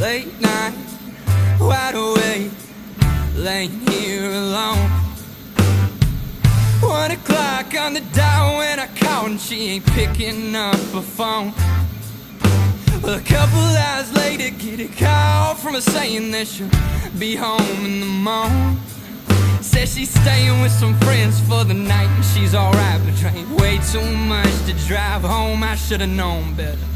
late night, wide awake, laying here alone. 1 o'clock on the dial when I call and she ain't picking up her phone. Well, a couple hours later, get a call from her saying that she'll be home in the morning. Says she's staying with some friends for the night and she's alright, but drank way too much to drive home. I should've known better.